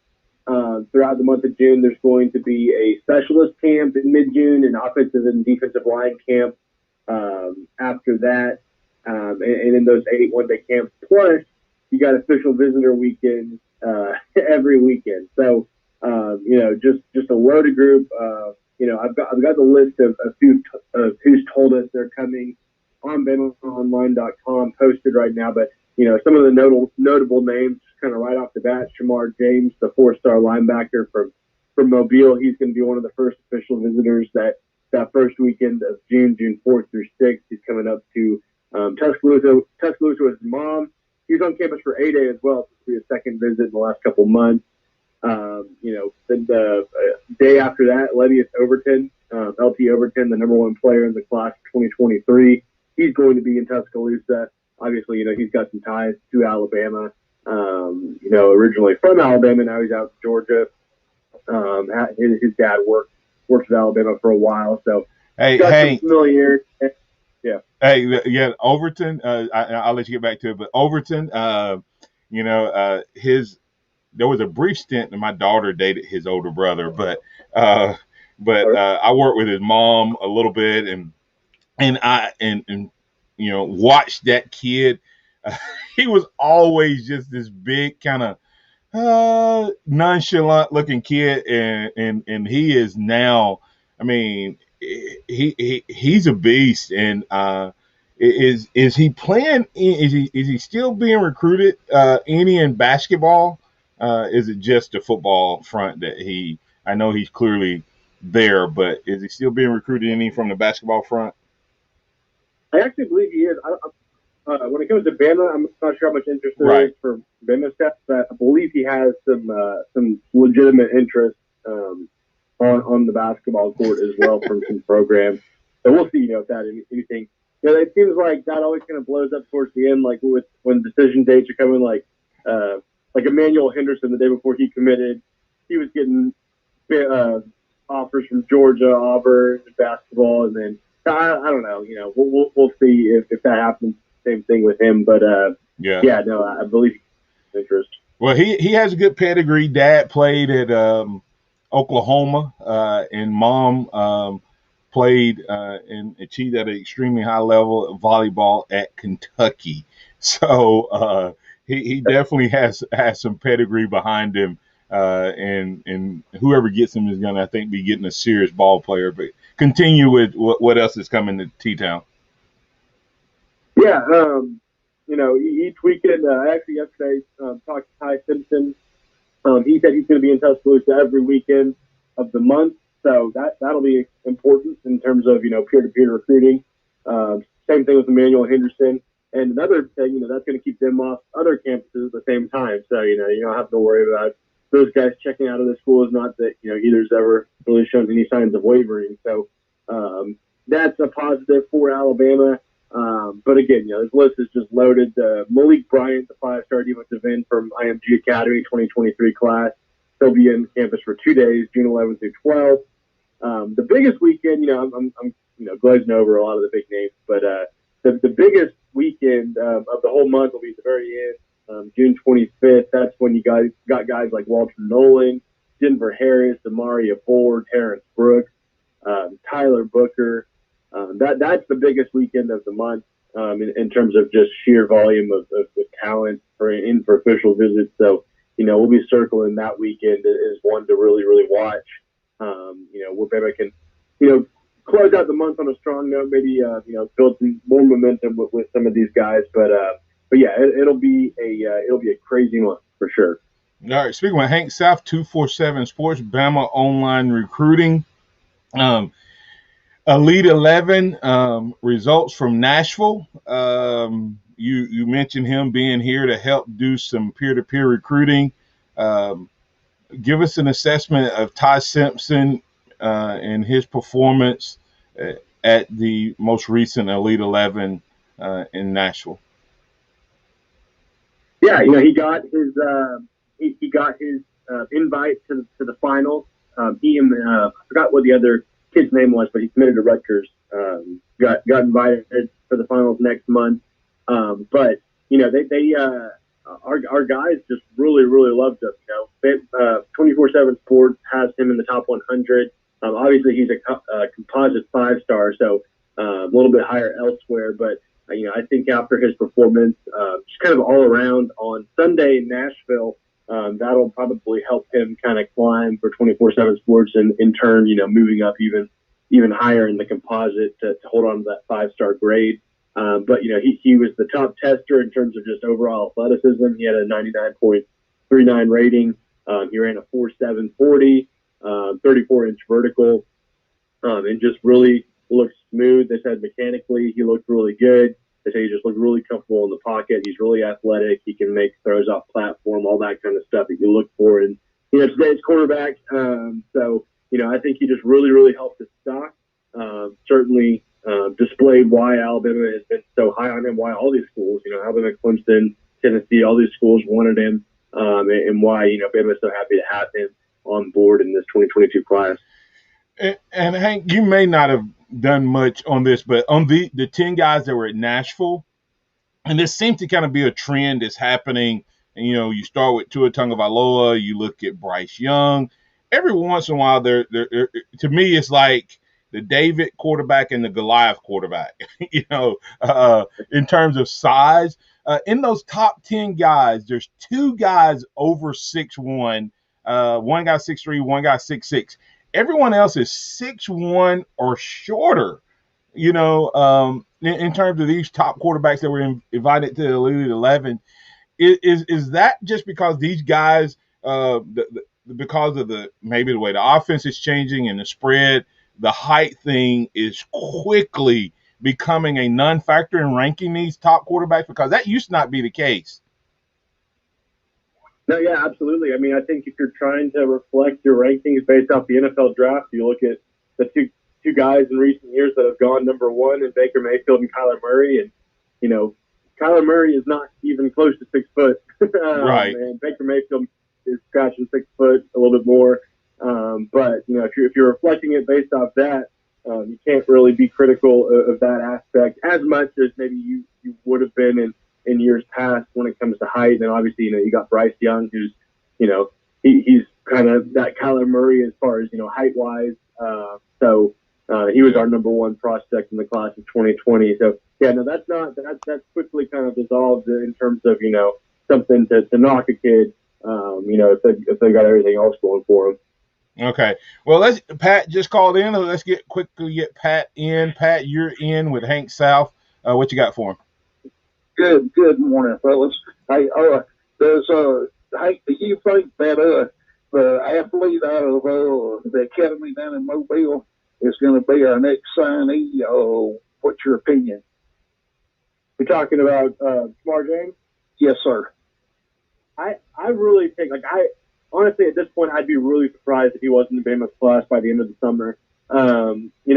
Throughout the month of June, there's going to be a specialist camp in mid-June, an offensive and defensive line camp after that. And in those 8 one-day camps, plus you got official visitor weekend every weekend. So, just a loaded group. I've got the list of who's told us they're coming on BamaOnline.com posted right now, but some of the notable names kind of right off the bat. Jamar James, the 4-star linebacker from Mobile, he's going to be one of the first official visitors that first weekend of June 4th through 6th. He's coming up to Tuscaloosa with his mom. He was on campus for A-Day as well. This will be a second visit in the last couple months. Then the day after that, Levius Overton, LT Overton, the number 1 player in the class of 2023. He's going to be in Tuscaloosa. Obviously, he's got some ties to Alabama. Originally from Alabama, now he's out in Georgia. His dad worked with Alabama for a while, so some familiarity. Yeah. Hey, Overton. I'll let you get back to it, but Overton, there was a brief stint that my daughter dated his older brother, but I worked with his mom a little bit, and watched that kid. He was always just this big kind of nonchalant looking kid, and he is now. I mean, he's a beast, and is he playing? Is he still being recruited? Any in basketball? Is it just the football front that he? I know he's clearly there, but is he still being recruited any from the basketball front? I actually believe he is. When it comes to Bama, I'm not sure how much interest there is for Bama staff, but I believe he has some legitimate interest on the basketball court as well from some programs. So we'll see, if that anything. It seems like that always kind of blows up towards the end, like when decision dates are coming, like Emmanuel Henderson the day before he committed, he was getting offers from Georgia, Auburn, basketball, and then I don't know. We'll see if that happens. Same thing with him, but I believe he's interest. Well, he has a good pedigree. Dad played at Oklahoma, and mom played and achieved at an extremely high level of volleyball at Kentucky. So he definitely has some pedigree behind him, and whoever gets him is going to, I think, be getting a serious ball player. But continue with what else is coming to T-Town. Yeah, each weekend, actually yesterday, talked to Ty Simpson. He said he's going to be in Tuscaloosa every weekend of the month, so that'll be important in terms of, peer-to-peer recruiting. Same thing with Emmanuel Henderson. And another thing, that's going to keep them off other campuses at the same time. So, you don't have to worry about those guys checking out of the school. Is not that, either's ever really shown any signs of wavering. So that's a positive for Alabama. But again, this list is just loaded. Malik Bryant, the 5-star defensive end from IMG Academy 2023 class, he'll be in campus for 2 days, June 11th through 12th. The biggest weekend, I'm glazing over a lot of the big names, but the biggest weekend of the whole month will be at the very end, June 25th. That's when you got guys like Walter Nolan, Denver Harris, Demaria Ford, Terrence Brooks, Tyler Booker. That's the biggest weekend of the month in terms of just sheer volume of talent for official visits. So we'll be circling that weekend as one to really, really watch. Where Bama can, close out the month on a strong note, maybe, build some more momentum with some of these guys. But yeah, it'll be a crazy month for sure. All right. Speaking of Hank South, 247 Sports, Bama Online Recruiting. Elite 11 results from Nashville. You mentioned him being here to help do some peer-to-peer recruiting. Give us an assessment of Ty Simpson and his performance at the most recent Elite 11 in Nashville. Yeah, he got his invite to the finals. He and I forgot what the other kid's name was, but he committed to Rutgers. Got invited for the finals next month. But our guys just really, really loved him. 24/7 Sports has him in the top 100. Obviously, he's a composite 5-star, so a little bit higher elsewhere. But I think after his performance, just kind of all around on Sunday in Nashville, that'll probably help him kind of climb for 24/7 Sports, and in turn, moving up even higher in the composite to hold on to that 5-star grade. But he was the top tester in terms of just overall athleticism. He had a 99.39 rating. He ran a 4.740, 34-inch vertical, and just really looked smooth. They said mechanically he looked really good. They say he just looked really comfortable in the pocket. He's really athletic. He can make throws off platform, all that kind of stuff that you look for. And today's quarterback. So I think he just really, really helped his stock. Certainly displayed why Alabama has been so high on him, why all these schools, Alabama, Clemson, Tennessee, all these schools wanted him, and why, Bama is so happy to have him on board in this 2022 class. And Hank, you may not have done much on this, but on the 10 guys that were at Nashville, and this seems to kind of be a trend that's happening. And, you start with Tua Tagovailoa, you look at Bryce Young. Every once in a while, they're to me, it's like the David quarterback and the Goliath quarterback, in terms of size. In those top 10 guys, there's 2 guys over 6'1", one guy 6'3", one guy 6'6". Everyone else is 6'1" or shorter, in terms of these top quarterbacks that were invited to the Elite 11. Is that just because these guys, because of maybe the way the offense is changing and the spread, the height thing is quickly becoming a non-factor in ranking these top quarterbacks? Because that used to not be the case. No, yeah, absolutely. I mean, I think if you're trying to reflect your rankings based off the NFL draft, you look at the two guys in recent years that have gone number one in Baker Mayfield and Kyler Murray. And, Kyler Murray is not even close to 6 foot. Right. And Baker Mayfield is scratching 6 foot, a little bit more. But, if you're reflecting it based off that, you can't really be critical of that aspect as much as maybe you would have been in years past when it comes to height. And obviously, you got Bryce Young, who's, he's kind of that Kyler Murray as far as, height wise. So he was our number one prospect in the class of 2020. So yeah, no, that's quickly kind of dissolved in terms of, something to knock a kid, if they've got everything else going for them. Okay. Well, Pat just called in. Let's quickly get Pat in. Pat, you're in with Hank South. What you got for him? Good morning, fellas. Hey, does Hank, do you think that the athlete out of the academy down in Mobile is going to be our next signee? What's your opinion? You're talking about Jamar James? Yes, sir. I really think, honestly, at this point, I'd be really surprised if he wasn't in Bama's class by the end of the summer. He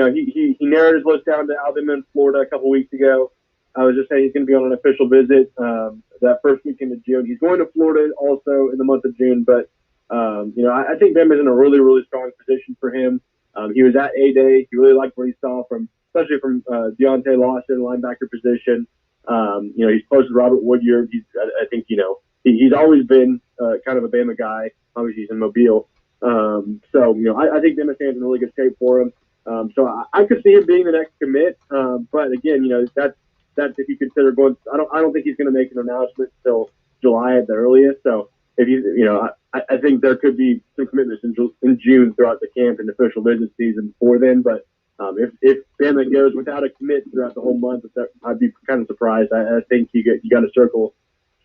narrowed his list down to Alabama and Florida a couple weeks ago. I was just saying he's going to be on an official visit that first weekend of June. He's going to Florida also in the month of June. But, I think Bama's in a really, really strong position for him. He was at A-Day. He really liked what he saw especially from Deontay Lawson, linebacker position. He's close to Robert Woodyard. I think, he's always been kind of a Bama guy. Obviously, he's in Mobile. I think Bama stands in really good shape for him. So I could see him being the next commit. But again, that's if you consider going. I don't think he's going to make an announcement until July at the earliest. So if I think there could be some commitments in June throughout the camp and official visit season before then. But if Bama goes without a commit throughout the whole month, I'd be kind of surprised. I think you got to circle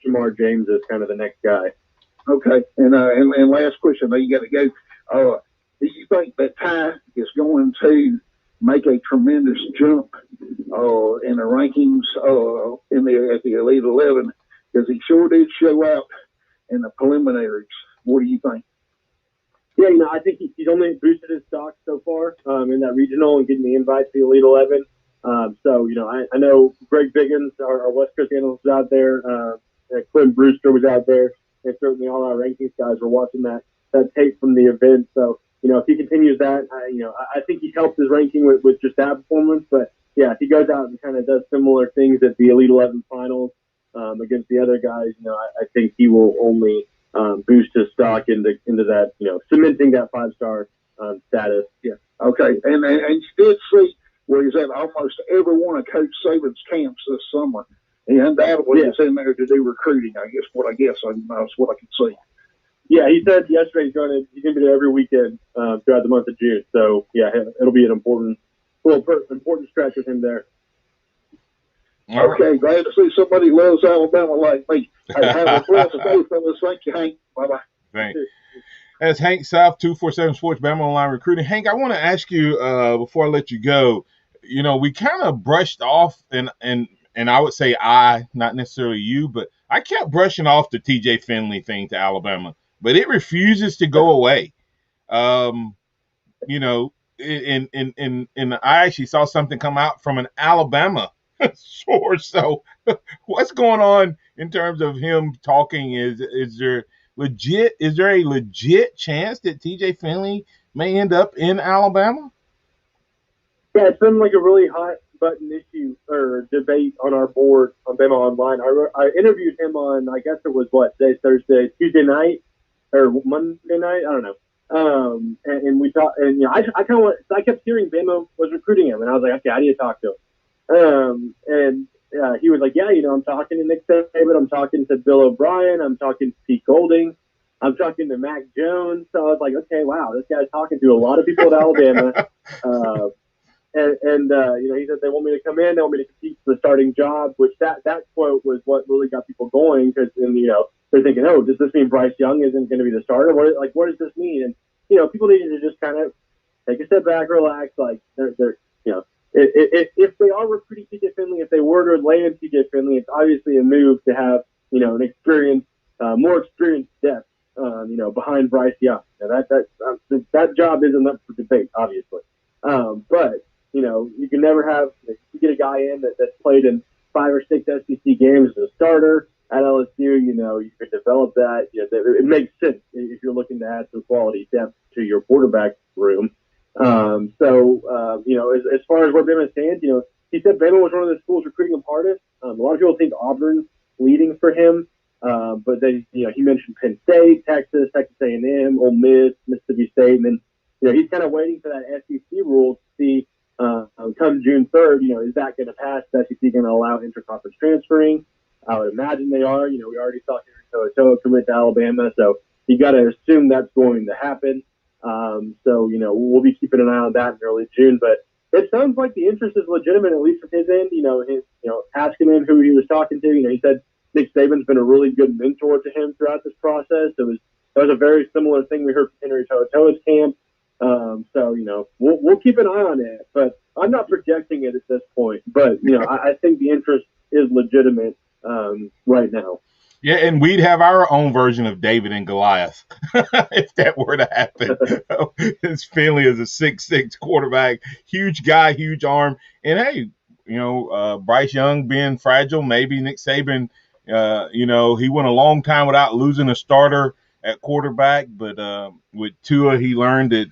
Jamar James as kind of the next guy. Okay, and last question. Now you got to go. Do you think that Ty is going to make a tremendous jump in the rankings at the Elite 11? Because he sure did show out in the preliminaries. What do you think? Yeah, I think he's only boosted his stock so far in that regional and getting the invite to the Elite 11. So, I know Greg Biggins, our West Coast analyst, was out there. Clint Brewster was out there. And certainly all our rankings guys were watching that tape from the event. So, if he continues that, I think he helped his ranking with just that performance. But, yeah, if he goes out and kind of does similar things at the Elite 11 finals against the other guys, I think he will only boost his stock into that, cementing that 5-star status. Yeah. Okay. And you did see where he's at almost every one of Coach Saban's camps this summer. He undoubtedly is in there to do recruiting, that's what I can see. Yeah, he said yesterday he's going to be there every weekend throughout the month of June. So, yeah, it'll be an important stretch with him there. Okay, glad to see somebody who loves Alabama like me. Hey, have a blessed day, fellas. Thank you, Hank. Bye-bye. Thanks. That's Hank South, 247 Sports, Bama Online Recruiting. Hank, I want to ask you before I let you go, we kind of brushed off, and I would say not necessarily you, but I kept brushing off the TJ Finley thing to Alabama, but it refuses to go away. And I actually saw something come out from an Alabama source. So what's going on in terms of him talking? Is there a legit chance that TJ Finley may end up in Alabama? Yeah, it's been like a really hot button issue or debate on our board on Bama Online. I interviewed him on, I guess it was Thursday, Tuesday night or Monday night, I don't know. And we talked, and I kept hearing Bama was recruiting him, and I was like, okay, I need to talk to him. And he was like, yeah, I'm talking to Nick Saban, I'm talking to Bill O'Brien, I'm talking to Pete Golding, I'm talking to Mac Jones. So I was like, okay, wow, this guy's talking to a lot of people at Alabama. He said they want me to come in, they want me to compete for the starting job, which that quote was what really got people going, because they're thinking, oh, does this mean Bryce Young isn't going to be the starter? What does this mean? And people needed to just kind of take a step back, relax. Like they're if they are recruiting TJ Finley, if they were to land TJ Finley, it's obviously a move to have an experienced, more experienced depth, behind Bryce Young. Now that job isn't up for debate, obviously. But you can never have, you get a guy in that's played in 5 or 6 SEC games as a starter at LSU, you could develop that. It makes sense if you're looking to add some quality depth to your quarterback room. As far as where Bama stands, he said Bama was one of the schools recruiting him hardest. A lot of people think Auburn's leading for him. But then, he mentioned Penn State, Texas A&M, Ole Miss, Mississippi State, and then, he's kind of waiting for that SEC rule to see, come June 3rd, is that going to pass? Is the SEC going to allow interconference transferring? I would imagine they are. We already saw Henry To'oTo'o commit to Alabama, so you got to assume that's going to happen. We'll be keeping an eye on that in early June, but it sounds like the interest is legitimate, at least from his end. Asking him who he was talking to, he said Nick Saban's been a really good mentor to him throughout this process. That was a very similar thing we heard from Henry To'oTo'o's camp. We'll keep an eye on it, but I'm not projecting it at this point. But I think the interest is legitimate right now. Yeah, and we'd have our own version of David and Goliath if that were to happen. His Finley is a 6'6" quarterback, huge guy, huge arm, and hey, Bryce Young being fragile, maybe Nick Saban. He went a long time without losing a starter at quarterback, but with Tua, he learned that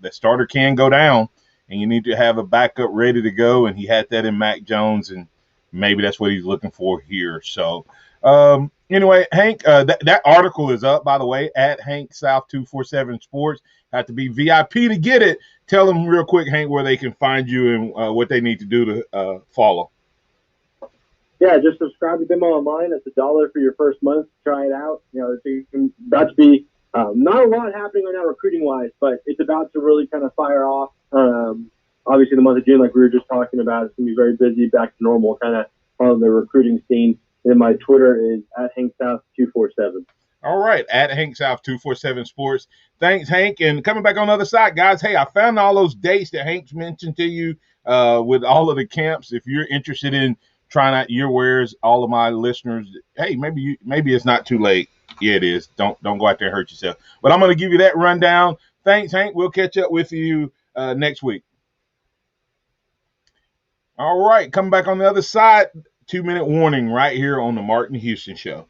the starter can go down, and you need to have a backup ready to go, and he had that in Mac Jones, and maybe that's what he's looking for here. So anyway, Hank, that article is up, by the way, at Hank South 247 Sports. Have to be VIP to get it. Tell them real quick, Hank, where they can find you and what they need to do to follow. Yeah, just subscribe to Bama Online. It's $1 for your first month. Try it out. It's about to be not a lot happening right now recruiting-wise, but it's about to really kind of fire off. Obviously, the month of June, like we were just talking about, it's going to be very busy, back to normal, kind of on the recruiting scene. And then my Twitter is @HankSouth247. All right, @HankSouth247 Sports. Thanks, Hank. And coming back on the other side, guys, hey, I found all those dates that Hank's mentioned to you with all of the camps. If you're interested in trying out year wares, all of my listeners, hey, maybe it's not too late. Yeah, it is. Don't go out there and hurt yourself. But I'm going to give you that rundown. Thanks, Hank. We'll catch up with you next week. All right, coming back on the other side, 2-minute warning right here on the Martin Houston Show.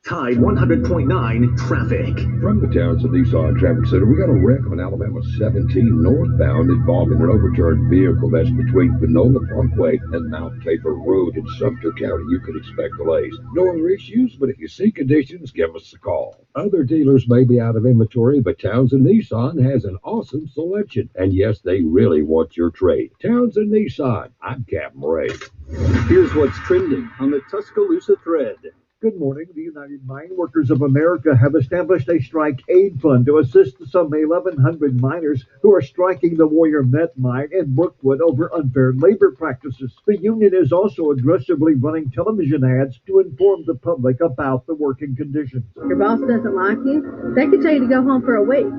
Tide 100.9 traffic. From the Townsend Nissan Traffic Center, we got a wreck on Alabama 17 northbound involving an overturned vehicle that's between Panola Parkway and Mount Tabor Road in Sumter County. You could expect delays. No other issues, but if you see conditions, give us a call. Other dealers may be out of inventory, but Townsend Nissan has an awesome selection. And yes, they really want your trade. Townsend Nissan. I'm Captain Ray. Here's what's trending on the Tuscaloosa thread. Good morning. The United Mine Workers of America have established a strike aid fund to assist some 1,100 miners who are striking the Warrior Met mine in Brookwood over unfair labor practices. The union is also aggressively running television ads to inform the public about the working conditions. Your boss doesn't like you, they could tell you to go home for a week.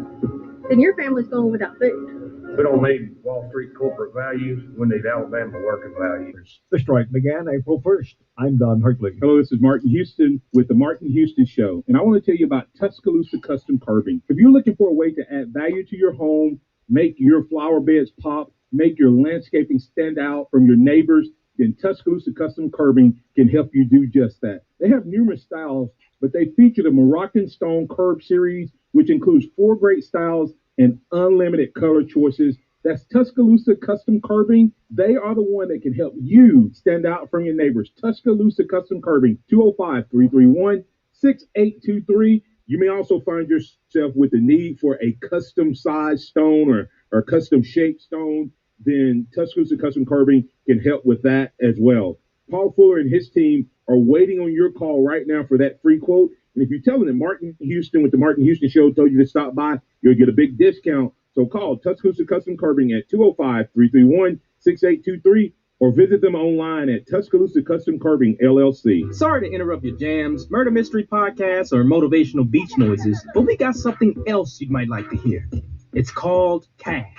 Then your family's going without food. We don't need Wall Street corporate values. We need Alabama working values. The strike began April 1st. I'm Don Hartley. Hello, this is Martin Houston with the Martin Houston Show, and I want to tell you about Tuscaloosa Custom Curbing. If you're looking for a way to add value to your home, make your flower beds pop, make your landscaping stand out from your neighbors, then Tuscaloosa Custom Curbing can help you do just that. They have numerous styles, but they feature the Moroccan Stone Curb Series, which includes 4 great styles and unlimited color choices. That's Tuscaloosa Custom Curbing. They are the one that can help you stand out from your neighbors. Tuscaloosa Custom Curbing, 205-331-6823. You may also find yourself with the need for a custom size stone or custom shaped stone. Then Tuscaloosa Custom Curbing can help with that as well. Paul Fuller and his team are waiting on your call right now for that free quote. And if you're telling them Martin Houston with the Martin Houston Show told you to stop by, you'll get a big discount. So call Tuscaloosa Custom Curbing at 205-331-6823 or visit them online at Tuscaloosa Custom Curbing, LLC. Sorry to interrupt your jams, murder mystery podcasts, or motivational beach noises, but we got something else you might like to hear. It's called cash.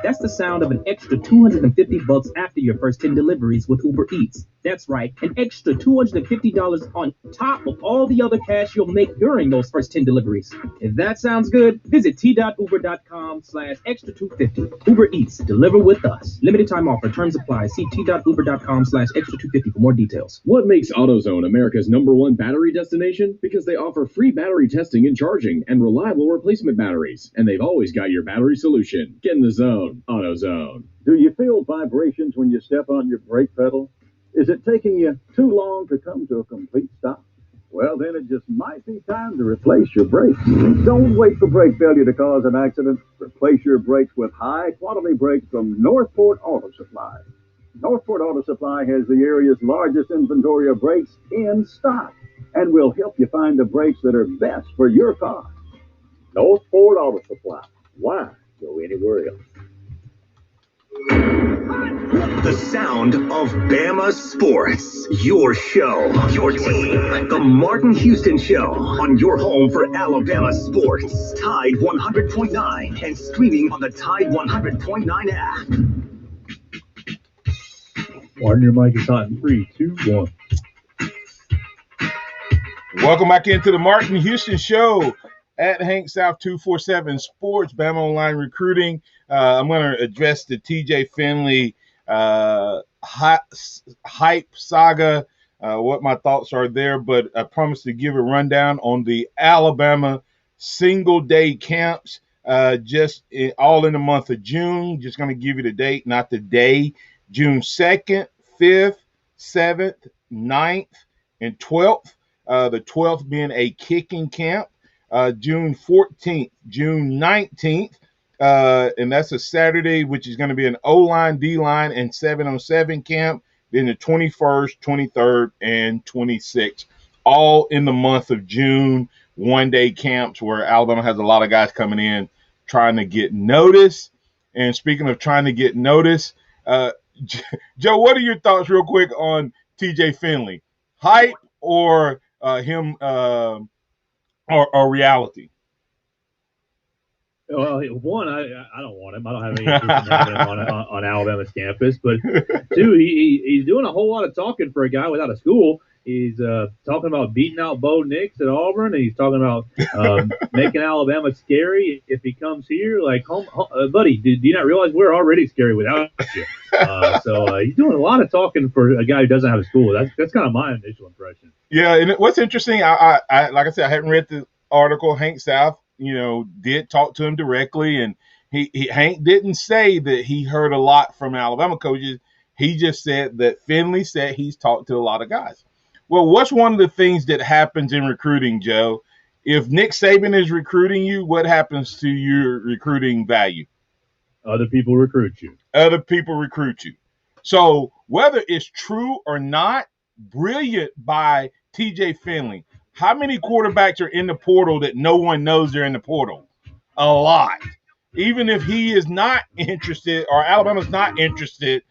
That's the sound of an extra $250 after your first 10 deliveries with Uber Eats. That's right, an extra $250 on top of all the other cash you'll make during those first 10 deliveries. If that sounds good, visit t.uber.com/extra250. Uber Eats, deliver with us. Limited time offer, terms apply. See t.uber.com/extra250 for more details. What makes AutoZone America's #1 battery destination? Because they offer free battery testing and charging and reliable replacement batteries. And they've always got your battery solution. Get in the zone. AutoZone. Do you feel vibrations when you step on your brake pedal? Is it taking you too long to come to a complete stop? Well, then it just might be time to replace your brakes. Don't wait for brake failure to cause an accident. Replace your brakes with high-quality brakes from Northport Auto Supply. Northport Auto Supply has the area's largest inventory of brakes in stock and will help you find the brakes that are best for your car. Northport Auto Supply. Why go anywhere else? The sound of Bama sports. Your show, your team. The Martin Houston Show on your home for Alabama sports. Tide 100.9 and streaming on the Tide 100.9 app. Martin, your mic is hot in 3, 2, 1. Welcome back into the Martin Houston Show at Hank South 247 Sports, Bama Online Recruiting. I'm going to address the TJ Finley hype saga, what my thoughts are there, but I promise to give a rundown on the Alabama single-day camps all in the month of June. Just going to give you the date, not the day. June 2nd, 5th, 7th, 9th, and 12th. The 12th being a kicking camp. June 14th, June 19th, and that's a Saturday, which is going to be an O-line, D-line, and 7-on-7 camp. then the 21st, 23rd, and 26th, all in the month of June. One-day camps where Alabama has a lot of guys coming in trying to get notice. And speaking of trying to get notice, Joe, what are your thoughts real quick on TJ Finley? Hype or him or reality? Well, one, I don't want him. I don't have any interest in having him on Alabama's campus. But two, he's doing a whole lot of talking for a guy without a school. He's talking about beating out Bo Nix at Auburn, and he's talking about making Alabama scary if he comes here. Like, buddy, do you not realize we're already scary without you? So he's doing a lot of talking for a guy who doesn't have a school. That's kind of my initial impression. Yeah, and what's interesting, I like I said, I hadn't read the article. Hank South, did talk to him directly, and Hank didn't say that he heard a lot from Alabama coaches. He just said that Finley said he's talked to a lot of guys. Well, what's one of the things that happens in recruiting, Joe? If Nick Saban is recruiting you, what happens to your recruiting value? Other people recruit you. Other people recruit you. So whether it's true or not, brilliant by TJ Finley. How many quarterbacks are in the portal that no one knows they're in the portal? A lot. Even if he is not interested or Alabama's not interested,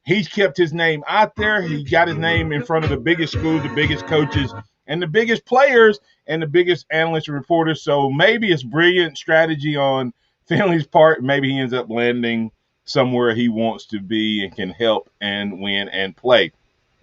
he's kept his name out there. He got his name in front of the biggest schools, the biggest coaches, and the biggest players and the biggest analysts and reporters. So maybe it's brilliant strategy on Finley's part. Maybe he ends up landing somewhere he wants to be and can help and win and play.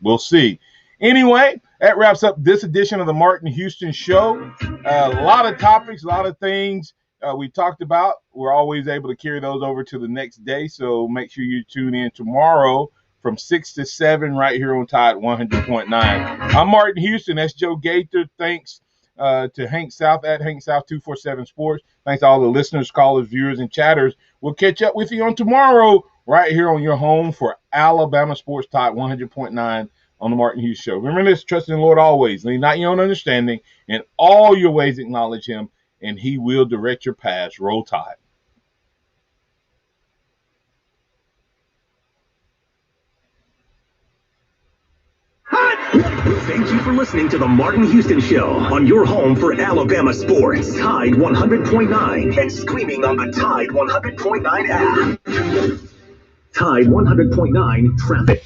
We'll see. Anyway, that wraps up this edition of the Martin Houston Show. A lot of topics, a lot of things we talked about. We're always able to carry those over to the next day, so make sure you tune in tomorrow from 6 to 7 right here on Tide 100.9. I'm Martin Houston. That's Joe Gaither. Thanks to Hank South at Hank South 247 Sports. Thanks to all the listeners, callers, viewers, and chatters. We'll catch up with you on tomorrow right here on your home for Alabama Sports Tide 100.9 on the Martin Houston Show. Remember this, trust in the Lord always. Lean not your own understanding. In all your ways acknowledge him, and he will direct your paths. Roll Tide. Thank you for listening to the Martin Houston Show on your home for Alabama sports. Tide 100.9 and streaming on the Tide 100.9 app. Tide 100.9 traffic.